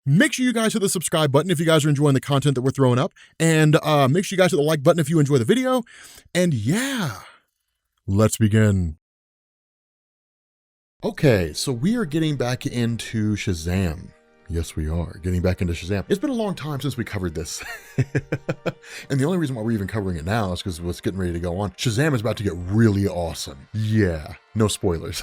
Make sure you guys hit the subscribe button if you guys are enjoying the content that we're throwing up. And make sure you guys hit the like button if you enjoy the video. And yeah, let's begin. Okay, so we are getting back into Shazam. Yes, we are getting back into Shazam. It's been a long time since we covered this. And the only reason why we're even covering it now is because what's getting ready to go on. Shazam is about to get really awesome. Yeah, no spoilers.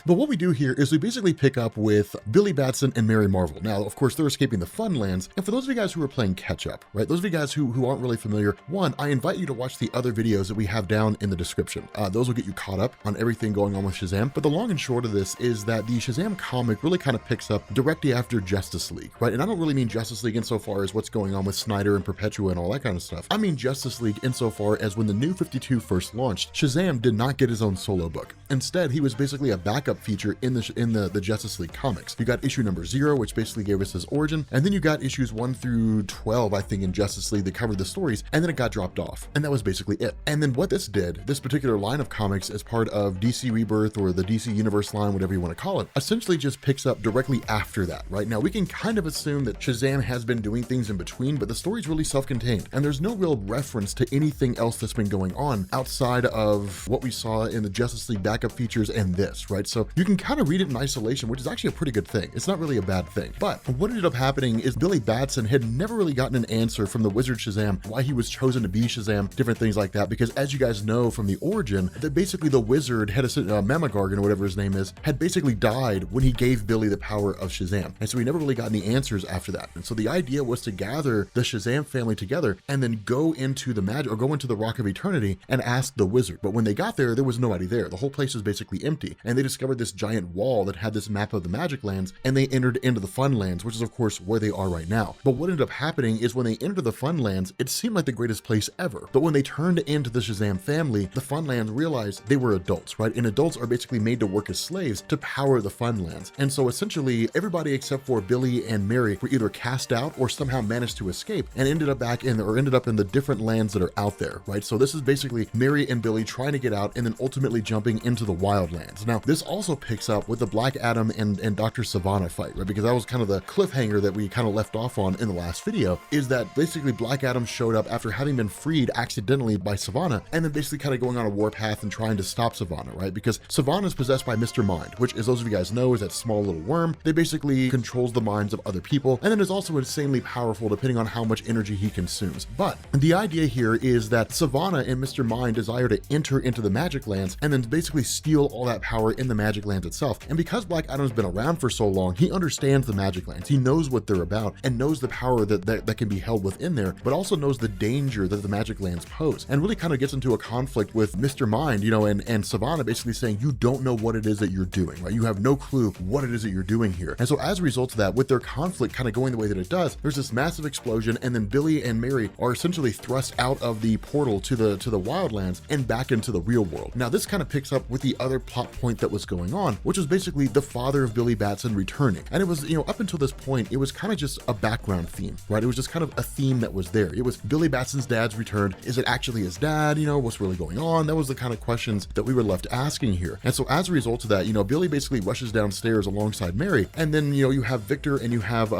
But what we do here is we basically pick up with Billy Batson and Mary Marvel. Now, of course, they're escaping the Funlands. And for those of you guys who are playing catch up, right? Those of you guys who aren't really familiar, one, I invite you to watch the other videos that we have down in the description. Those will get you caught up on everything going on with Shazam. But the long and short of this is that the Shazam comic really kind of picks up directly after Justice League, right? And I don't really mean Justice League insofar as what's going on with Snyder and Perpetua and all that kind of stuff. I mean Justice League insofar as when the New 52 first launched, Shazam did not get his own solo book. Instead, he was basically a backup feature in the Justice League comics. You got issue number 0, which basically gave us his origin, and then you got issues 1 through 12, I think, in Justice League that covered the stories, and then it got dropped off, and that was basically it. And then what this did, this particular line of comics as part of DC Rebirth or the DC Universe line, whatever you want to call it, essentially just picks up directly after that. Right now, we can kind of assume that Shazam has been doing things in between, but the story's really self-contained, and there's no real reference to anything else that's been going on outside of what we saw in the Justice League backup features and this, right? So you can kind of read it in isolation, which is actually a pretty good thing. It's not really a bad thing. But what ended up happening is Billy Batson had never really gotten an answer from the Wizard Shazam why he was chosen to be Shazam, different things like that, because as you guys know from the origin, that basically the wizard had Mamagargan or whatever his name is, had basically died when he gave Billy the power of Shazam. And so we never really got any answers after that. And so the idea was to gather the Shazam family together and then go into the Rock of Eternity and ask the wizard. But when they got there, there was nobody there. The whole place was basically empty. And they discovered this giant wall that had this map of the Magic Lands, and they entered into the Funlands, which is of course where they are right now. But what ended up happening is when they entered the Funlands, it seemed like the greatest place ever. But when they turned into the Shazam family, the Funlands realized they were adults, right? And adults are basically made to work as slaves to power the Funlands. And so essentially everybody except for Billy and Mary were either cast out or somehow managed to escape and ended up in the different lands that are out there, right? So this is basically Mary and Billy trying to get out and then ultimately jumping into the Wildlands. Now, this also picks up with the Black Adam and Dr. Sivana fight, right? Because that was kind of the cliffhanger that we kind of left off on in the last video, is that basically Black Adam showed up after having been freed accidentally by Sivana and then basically kind of going on a warpath and trying to stop Sivana, right? Because Sivana is possessed by Mr. Mind, which, as those of you guys know, is that small little worm that basically controls the minds of other people, and then is also insanely powerful depending on how much energy he consumes. But the idea here is that Sivana and Mr. Mind desire to enter into the Magic Lands and then basically steal all that power in the Magic Lands itself. And because Black Adam's been around for so long, he understands the Magic Lands. He knows what they're about and knows the power that can be held within there, but also knows the danger that the Magic Lands pose, and really kind of gets into a conflict with Mr. Mind, and Sivana basically saying, you don't know what it is that you're doing, right? You have no clue what it is that you're doing here. And so as a result of that, with their conflict kind of going the way that it does, there's this massive explosion, and then Billy and Mary are essentially thrust out of the portal to the Wildlands and back into the real world. Now, this kind of picks up with the other plot point that was going on, which was basically the father of Billy Batson returning. And it was, up until this point, it was kind of just a background theme, right? It was just kind of a theme that was there. It was Billy Batson's dad's return. Is it actually his dad? What's really going on? That was the kind of questions that we were left asking here. And so as a result of that, Billy basically rushes downstairs alongside Mary, and then you have Victor and you have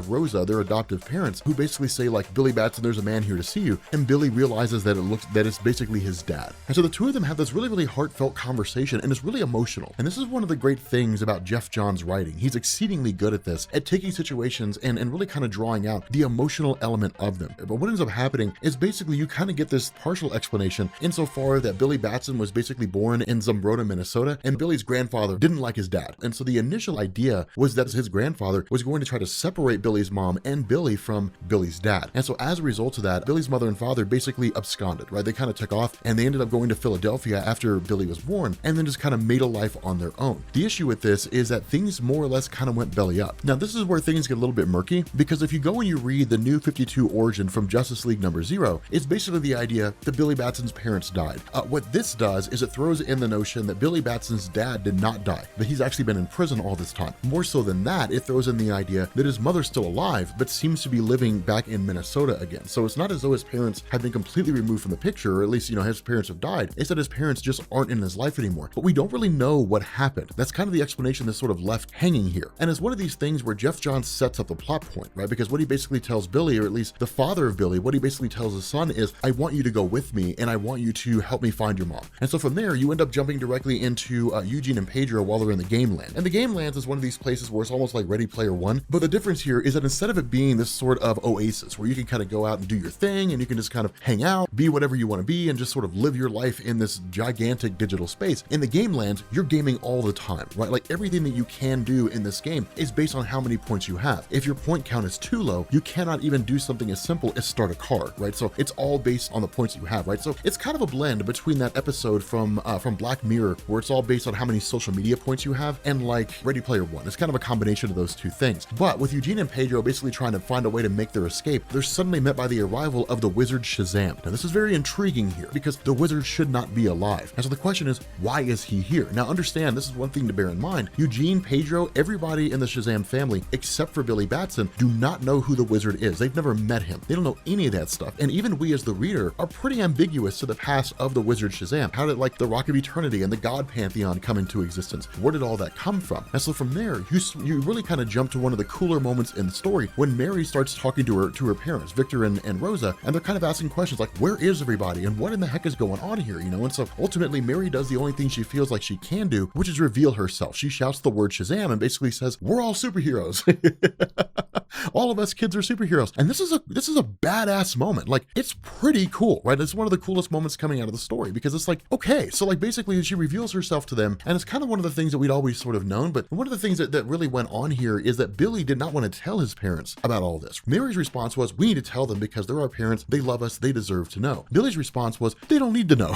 Rosa, their adoptive parents, who basically say, like, Billy Batson, there's a man here to see you. And Billy realizes that it's basically his dad. And so the two of them have this really, really heartfelt conversation, and it's really emotional. And this is one of the great things about Jeff Johns' writing. He's exceedingly good at this, at taking situations and really kind of drawing out the emotional element of them. But what ends up happening is basically you kind of get this partial explanation insofar that Billy Batson was basically born in Zumbrota, Minnesota, and Billy's grandfather didn't like his dad. And so the initial idea was that his grandfather was going to try to separate Billy's mom and Billy from Billy's dad. And so as a result of that, Billy's mother and father basically absconded, right? They kind of took off and they ended up going to Philadelphia after Billy was born and then just kind of made a life on their own. The issue with this is that things more or less kind of went belly up. Now, this is where things get a little bit murky, because if you go and you read the New 52 origin from Justice League number 0, it's basically the idea that Billy Batson's parents died. What this does is it throws in the notion that Billy Batson's dad did not die, that he's actually been in prison all this time. More so than that, it throws in the idea that his mother's still alive, but seems to be living back in Minnesota again. So it's not as though his parents have been completely removed from the picture, or at least, his parents have died. It's that his parents just aren't important in his life anymore, but we don't really know what happened. That's kind of the explanation that's sort of left hanging here. And it's one of these things where Jeff Johns sets up the plot point, right? Because what he basically tells Billy, or at least the father of Billy, what he basically tells his son is, I want you to go with me and I want you to help me find your mom. And so from there, you end up jumping directly into Eugene and Pedro while they're in the Game Land. And the Game Lands is one of these places where it's almost like Ready Player One, but the difference here is that instead of it being this sort of oasis where you can kind of go out and do your thing and you can just kind of hang out, be whatever you want to be, and just sort of live your life in this gigantic digital space, in the Game Lands, you're gaming all the time, right? Like everything that you can do in this game is based on how many points you have. If your point count is too low, you cannot even do something as simple as start a car, right? So it's all based on the points you have, right? So it's kind of a blend between that episode from Black Mirror, where it's all based on how many social media points you have, and like Ready Player One. It's kind of a combination of those two things. But with Eugene and Pedro basically trying to find a way to make their escape, they're suddenly met by the arrival of the wizard Shazam. Now this is very intriguing here because the wizard should not be alive. And so the question is, why is he here? Now understand, this is one thing to bear in mind. Eugene, Pedro, everybody in the Shazam family, except for Billy Batson, do not know who the wizard is. They've never met him. They don't know any of that stuff. And even we as the reader are pretty ambiguous to the past of the wizard Shazam. How did like the Rock of Eternity and the God Pantheon come into existence? Where did all that come from? And so from there, you really kind of jump to one of the cooler moments in the story when Mary starts talking to her parents, Victor and Rosa, and they're kind of asking questions like, where is everybody and what in the heck is going on here, you know? And so ultimately Mary does the only thing she feels like she can do, which is reveal herself. She shouts the word Shazam and basically says, we're all superheroes. All of us kids are superheroes. And this is a badass moment. Like, it's pretty cool, right? It's one of the coolest moments coming out of the story because it's like, okay, so like basically she reveals herself to them, and it's kind of one of the things that we'd always sort of known, but one of the things that really went on here is that Billy did not want to tell his parents about all this. Mary's response was, we need to tell them because they're our parents, they love us, they deserve to know. Billy's response was, they don't need to know.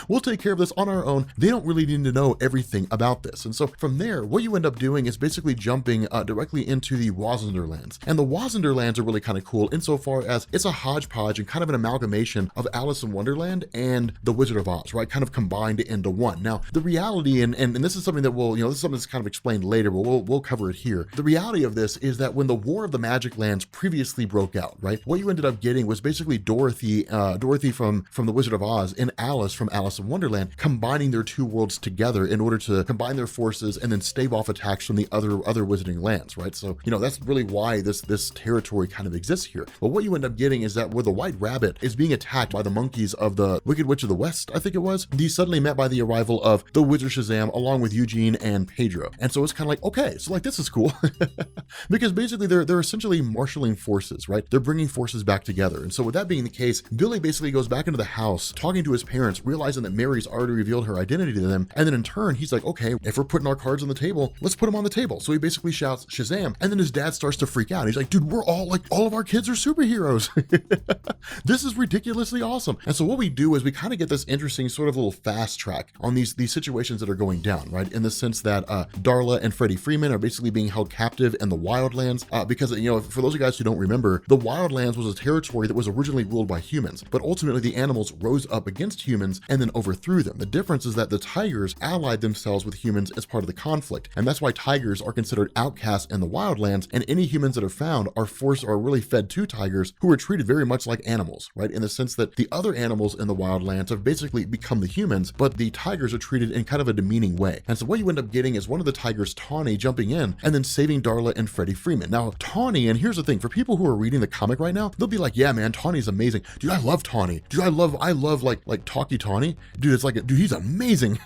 We'll take care of this on our own. They don't really need to know everything about this. And so from there, what you end up doing is basically jumping directly into the Wazenderlands. And the Wazenderlands are really kind of cool insofar as it's a hodgepodge and kind of an amalgamation of Alice in Wonderland and the Wizard of Oz, right? Kind of combined into one. Now, the reality, and this is something that this is something that's kind of explained later, but we'll cover it here. The reality of this is that when the War of the Magic Lands previously broke out, right? What you ended up getting was basically Dorothy from the Wizard of Oz and Alice from Alice in Wonderland combining their two worlds together in order to combine their forces and then stave off attacks from the other wizarding lands, right? So, that's really why this territory kind of exists here. But what you end up getting is that where the White Rabbit is being attacked by the monkeys of the Wicked Witch of the West, I think it was, he's suddenly met by the arrival of the Wizard Shazam along with Eugene and Pedro. And so it's kind of like, okay, so like this is cool because basically they're essentially marshaling forces, right? They're bringing forces back together. And so with that being the case, Billy basically goes back into the house talking to his parents, realizing that Mary's already revealed her identity to them. And then in turn, he's like, okay, if we're putting our cards on the table, let's put them on the table. So he basically shouts Shazam. And then his dad starts to freak out. He's like, dude, we're all of our kids are superheroes. This is ridiculously awesome. And so what we do is we kind of get this interesting sort of little fast track on these situations that are going down, right? In the sense that Darla and Freddie Freeman are basically being held captive in the Wildlands because, for those of you guys who don't remember, the Wildlands was a territory that was originally ruled by humans, but ultimately the animals rose up against humans and then overthrew them. The difference is that the tigers allied themselves with humans as part of the conflict, and that's why tigers are considered outcasts in the Wildlands, and any humans that are found are really fed to tigers who are treated very much like animals, right? In the sense that the other animals in the Wildlands have basically become the humans, but the tigers are treated in kind of a demeaning way. And so what you end up getting is one of the tigers, Tawny, jumping in and then saving Darla and Freddie Freeman. Now, Tawny, and here's the thing, for people who are reading the comic right now, they'll be like, yeah, man, Tawny's amazing. Dude, I love Tawny. Dude, I love like Talkie Tawny. Dude, it's like, dude, he's amazing.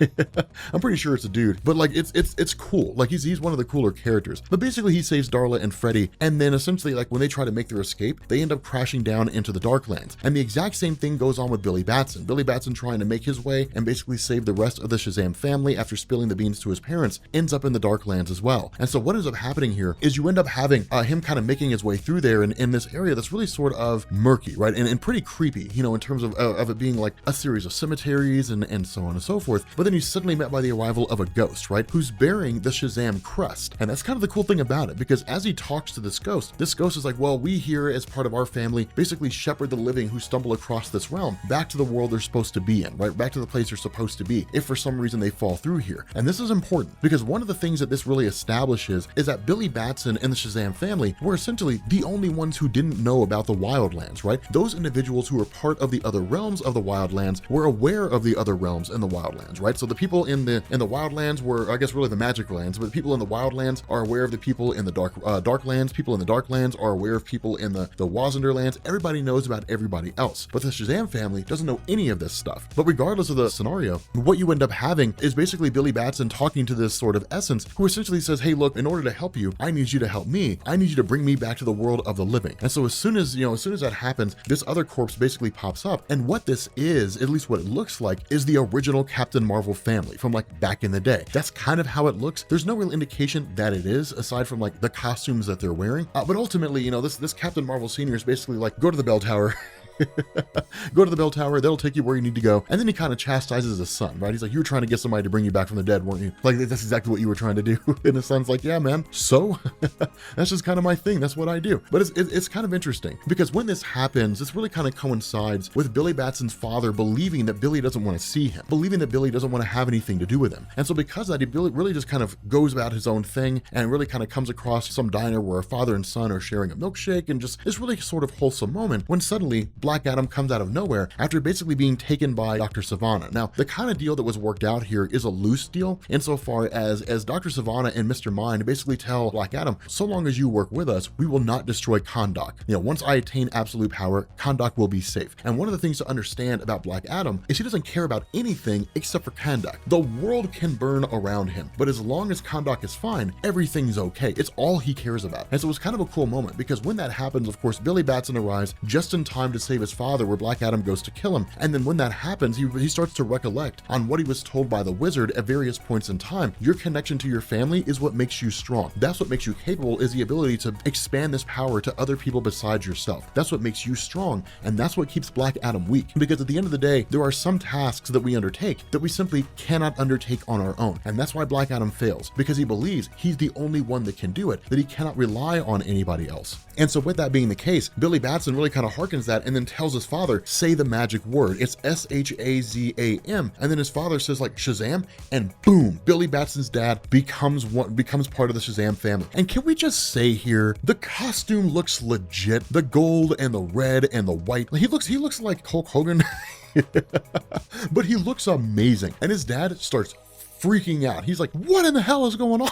I'm pretty sure it's a dude, but like, it's cool. Like he's one of the cooler characters. But basically he saves Darla and Freddie, and then essentially like when they try to make their escape, they end up crashing down into the Darklands. And the exact same thing goes on with Billy Batson. Billy Batson, trying to make his way and basically save the rest of the Shazam family after spilling the beans to his parents, ends up in the Darklands as well. And so what ends up happening here is you end up having him kind of making his way through there in this area that's really sort of murky, right? And pretty creepy, in terms of it being like a series of cemeteries and so on and so forth. But then he's suddenly met by the arrival of a ghost, right? Who's bearing the Shazam crest. And that's kind of the cool thing about it, because as he talks talks to this ghost. This ghost is like, well, we here as part of our family basically shepherd the living who stumble across this realm back to the world they're supposed to be in, right? Back to the place they're supposed to be if for some reason they fall through here. And this is important because one of the things that this really establishes is that Billy Batson and the Shazam family were essentially the only ones who didn't know about the Wildlands, right? Those individuals who were part of the other realms of the Wildlands were aware of the other realms in the Wildlands, right? So the people in the Wildlands were, I guess, really the Magic Lands, but the people in the Wildlands are aware of the people in the Darklands. People in the Darklands are aware of people in the Wazanderlands. Everybody knows about everybody else, but the Shazam family doesn't know any of this stuff. But regardless of the scenario, what you end up having is basically Billy Batson talking to this sort of essence who essentially says, hey, look, in order to help you, I need you to help me. I need you to bring me back to the world of the living. And so as soon as that happens, this other corpse basically pops up. And what this is, at least what it looks like, is the original Captain Marvel family from like back in the day. That's kind of how it looks. There's no real indication that it is, aside from like the costumes that they're wearing. But ultimately, this Captain Marvel Senior is basically like, go to the bell tower. Go to the bell tower, that'll take you where you need to go. And then he kind of chastises his son, right? He's like, you were trying to get somebody to bring you back from the dead, weren't you? Like, that's exactly what you were trying to do. And his son's like, yeah, man, so that's just kind of my thing. That's what I do. But it's kind of interesting because when this happens, this really kind of coincides with Billy Batson's father believing that Billy doesn't want to see him, believing that Billy doesn't want to have anything to do with him. And so because of that, he really just kind of goes about his own thing and really kind of comes across some diner where a father and son are sharing a milkshake and just this really sort of wholesome moment when suddenly Black Adam comes out of nowhere after basically being taken by Dr. Sivana. Now, the kind of deal that was worked out here is a loose deal insofar as Dr. Sivana and Mr. Mind basically tell Black Adam, so long as you work with us, we will not destroy Kahndaq. Once I attain absolute power, Kahndaq will be safe. And one of the things to understand about Black Adam is he doesn't care about anything except for Kahndaq. The world can burn around him, but as long as Kahndaq is fine, everything's okay. It's all he cares about. And so it's kind of a cool moment because when that happens, of course, Billy Batson arrives just in time to save his father where Black Adam goes to kill him. And then when that happens, he starts to recollect on what he was told by the wizard at various points in time. Your connection to your family is what makes you strong. That's what makes you capable, is the ability to expand this power to other people besides yourself. That's what makes you strong, and that's what keeps Black Adam weak. Because at the end of the day, there are some tasks that we undertake that we simply cannot undertake on our own. And that's why Black Adam fails, because he believes he's the only one that can do it, that he cannot rely on anybody else. And so with that being the case, Billy Batson really kind of harkens that and then tells his father, say the magic word. It's Shazam. And then his father says like Shazam, and boom, Billy Batson's dad becomes part of the Shazam family. And can we just say here, the costume looks legit. The gold and the red and the white. He looks like Hulk Hogan, but he looks amazing. And his dad starts freaking out. He's like, what in the hell is going on?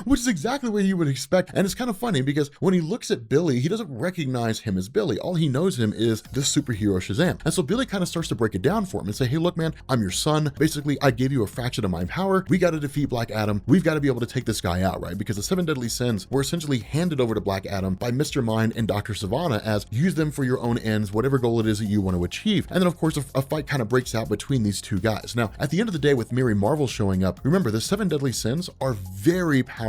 Which is exactly what you would expect. And it's kind of funny because when he looks at Billy, he doesn't recognize him as Billy. All he knows him is the superhero Shazam. And so Billy kind of starts to break it down for him and say, hey, look, man, I'm your son. Basically, I gave you a fraction of my power. We got to defeat Black Adam. We've got to be able to take this guy out, right? Because the 7 deadly sins were essentially handed over to Black Adam by Mr. Mind and Dr. Sivana as use them for your own ends, whatever goal it is that you want to achieve. And then, of course, a fight kind of breaks out between these two guys. Now, at the end of the day, with Mary Marvel showing up, remember, the 7 deadly sins are very powerful.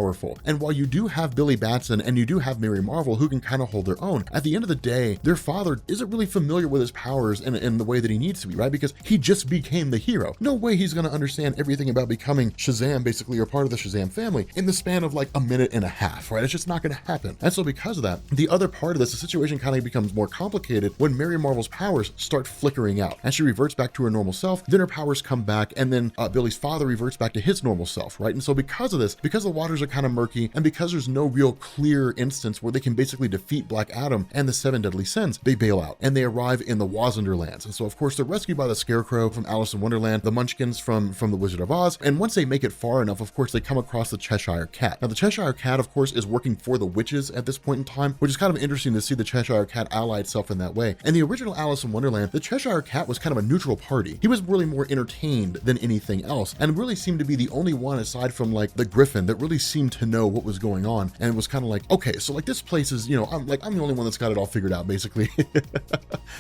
And while you do have Billy Batson and you do have Mary Marvel who can kind of hold their own, at the end of the day, their father isn't really familiar with his powers in the way that he needs to be, right? Because he just became the hero. No way he's going to understand everything about becoming Shazam, basically, or part of the Shazam family in the span of like a minute and a half, right? It's just not going to happen. And so because of that, the other part of this, the situation kind of becomes more complicated when Mary Marvel's powers start flickering out and she reverts back to her normal self. Then her powers come back and then Billy's father reverts back to his normal self, right? And so because of this, because the waters are kind of murky and because there's no real clear instance where they can basically defeat Black Adam and the 7 deadly sins, they bail out and they arrive in the Wazanderlands. And so of course they're rescued by the Scarecrow from Alice in Wonderland, the Munchkins from the Wizard of Oz. And once they make it far enough, of course, they come across the Cheshire Cat. Now the Cheshire Cat, of course, is working for the witches at this point in time, which is kind of interesting to see the Cheshire Cat ally itself in that way. And the original Alice in Wonderland, the Cheshire Cat was kind of a neutral party. He was really more entertained than anything else and really seemed to be the only one aside from like the Griffin that really seemed to know what was going on. And it was kind of like, okay, so like this place is, I'm the only one that's got it all figured out, basically.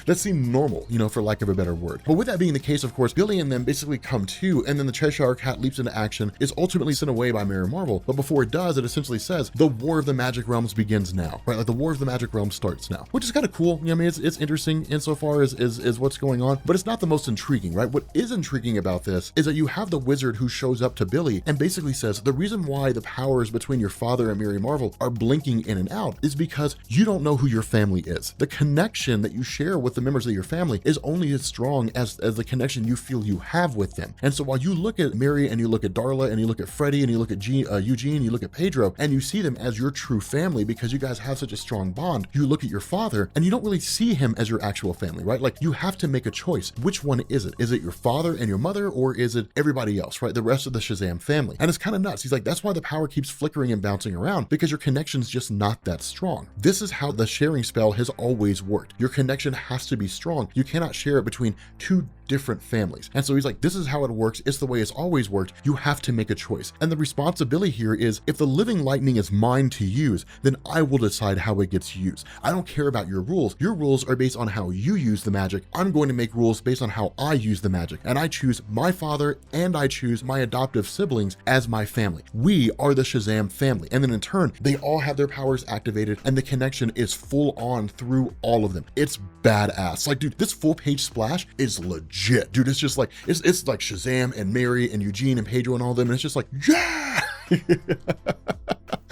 That seemed normal, for lack of a better word. But with that being the case, of course, Billy and them basically come to, and then the Cheshire Cat leaps into action, is ultimately sent away by Mary Marvel. But before it does, it essentially says, the War of the Magic Realms begins now, right? Like the War of the Magic Realms starts now, which is kind of cool. It's interesting insofar as what's going on, but it's not the most intriguing, right? What is intriguing about this is that you have the wizard who shows up to Billy and basically says, the reason why the power powers between your father and Mary Marvel are blinking in and out is because you don't know who your family is. The connection that you share with the members of your family is only as strong as the connection you feel you have with them. And so while you look at Mary and you look at Darla and you look at Freddie and you look at Eugene, you look at Pedro, and you see them as your true family because you guys have such a strong bond, you look at your father and you don't really see him as your actual family, right? Like, you have to make a choice. Which one is it? Is it your father and your mother, or is it everybody else, right? The rest of the Shazam family. And it's kind of nuts. He's like, that's why the power keeps flickering and bouncing around, because your connection's just not that strong. This is how the sharing spell has always worked. Your connection has to be strong. You cannot share it between two different families. And so he's like, this is how it works. It's the way it's always worked. You have to make a choice. And the responsibility here is, if the living lightning is mine to use, then I will decide how it gets used. I don't care about your rules. Your rules are based on how you use the magic. I'm going to make rules based on how I use the magic. And I choose my father and I choose my adoptive siblings as my family. We are the Shazam family. And then in turn, they all have their powers activated and the connection is full on through all of them. It's badass. Like, dude, this full page splash is legit. Dude, it's just like, it's like Shazam and Mary and Eugene and Pedro and all of them. And it's just like, yeah!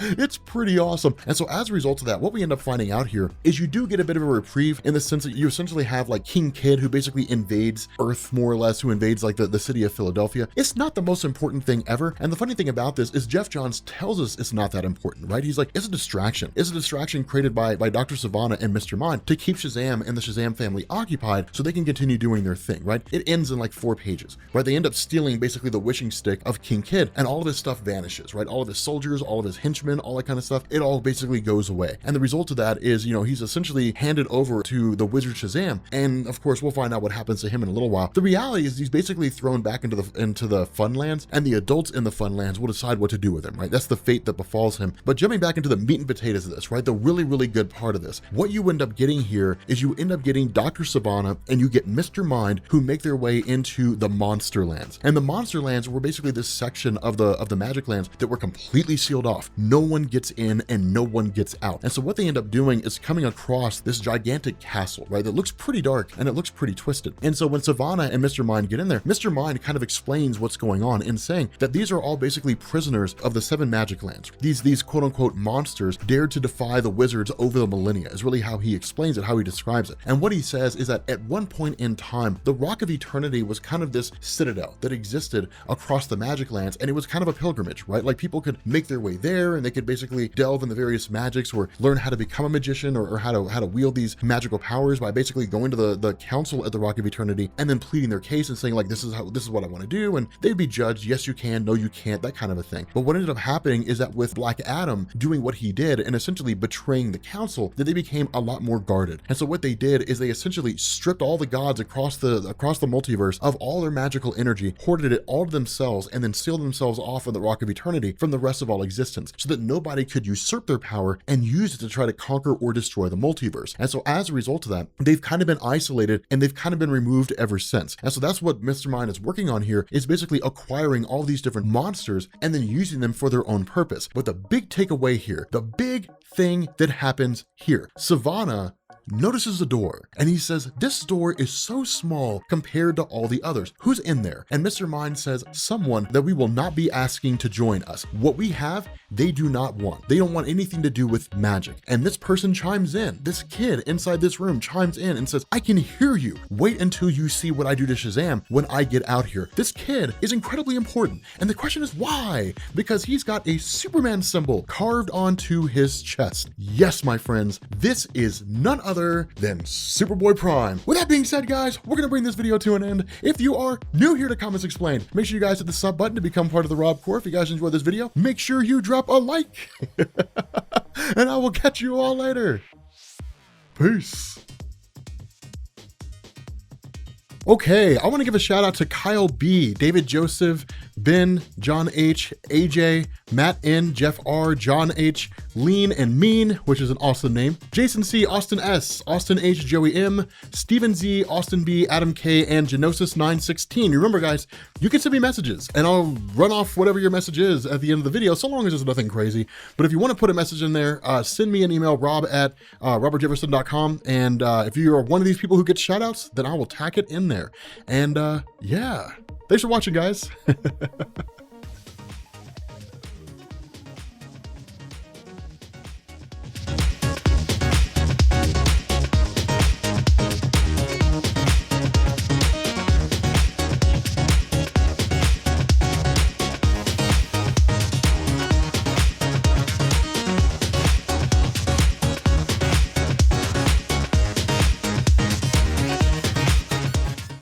It's pretty awesome. And so as a result of that, what we end up finding out here is you do get a bit of a reprieve in the sense that you essentially have like King Kid, who basically invades Earth more or less, who invades like the city of Philadelphia. It's not the most important thing ever. And the funny thing about this is Jeff Johns tells us it's not that important, right? He's like, it's a distraction. It's a distraction created by Dr. Sivana and Mr. Mind to keep Shazam and the Shazam family occupied so they can continue doing their thing, right? It ends in like 4 pages, right? They end up stealing basically the wishing stick of King Kid, and all of his stuff vanishes, right? All of his soldiers, all of his henchmen, all that kind of stuff, it all basically goes away. And the result of that is, you know, he's essentially handed over to the wizard Shazam. And of course, we'll find out what happens to him in a little while. The reality is he's basically thrown back into the Funlands, and the adults in the Funlands will decide what to do with him, right? That's the fate that befalls him. But jumping back into the meat and potatoes of this, right? The really, really good part of this, what you end up getting here is you end up getting Dr. Sivana and you get Mr. Mind, who make their way into the Monster Lands. And the Monster Lands were basically this section of the Magic Lands that were completely sealed off. No one gets in and no one gets out. And so what they end up doing is coming across this gigantic castle, right? That looks pretty dark and it looks pretty twisted. And so when Sivana and Mr. Mind get in there, Mr. Mind kind of explains what's going on in saying that these are all basically prisoners of the 7 Magic Lands. These quote unquote monsters dared to defy the wizards over the millennia is really how he explains it, how he describes it. And what he says is that at one point in time, the Rock of Eternity was kind of this citadel that existed across the Magic Lands, and it was kind of a pilgrimage, right? Like, people could make their way there and they could basically delve in the various magics or learn how to become a magician or how to wield these magical powers by basically going to the council at the Rock of Eternity and then pleading their case and saying like, this is what I want to do, and they'd be judged. Yes, you can. No, you can't. That kind of a thing. But what ended up happening is that with Black Adam doing what he did and essentially betraying the council, that they became a lot more guarded. And so what they did is they essentially stripped all the gods across the multiverse of all their magical energy, hoarded it all to themselves, and then sealed themselves off of the Rock of Eternity from the rest of all existence, so that nobody could usurp their power and use it to try to conquer or destroy the multiverse. And so as a result of that, they've kind of been isolated and they've kind of been removed ever since. And so that's what Mr. Mind is working on here, is basically acquiring all these different monsters and then using them for their own purpose. But the big takeaway here, the big thing that happens here, Sivana notices a door and he says, this door is so small compared to all the others. Who's in there? And Mr. Mind says, someone that we will not be asking to join us. What we have, they do not want. They don't want anything to do with magic. And this person chimes in. This kid inside this room chimes in and says, I can hear you. Wait until you see what I do to Shazam when I get out here. This kid is incredibly important. And the question is why? Because he's got a Superman symbol carved onto his chest. Yes, my friends, this is none other than Superboy Prime. With that being said, guys, we're gonna bring this video to an end. If you are new here to Comics Explained, make sure you guys hit the sub button to become part of the Rob Corps. If you guys enjoyed this video, make sure you drop a like. And I will catch you all later. Peace. Okay, I want to give a shout out to Kyle B, David Joseph, Ben, John H, AJ, Matt N, Jeff R, John H, Lean and Mean, which is an awesome name, Jason C, Austin S, Austin H, Joey M, Steven Z, Austin B, Adam K, and Genosis 916. Remember, guys, you can send me messages and I'll run off whatever your message is at the end of the video, so long as there's nothing crazy. But if you want to put a message in there, send me an email, rob@robertjefferson.com. And if you are one of these people who gets shout outs, then I will tack it in there. And yeah, thanks for watching, guys.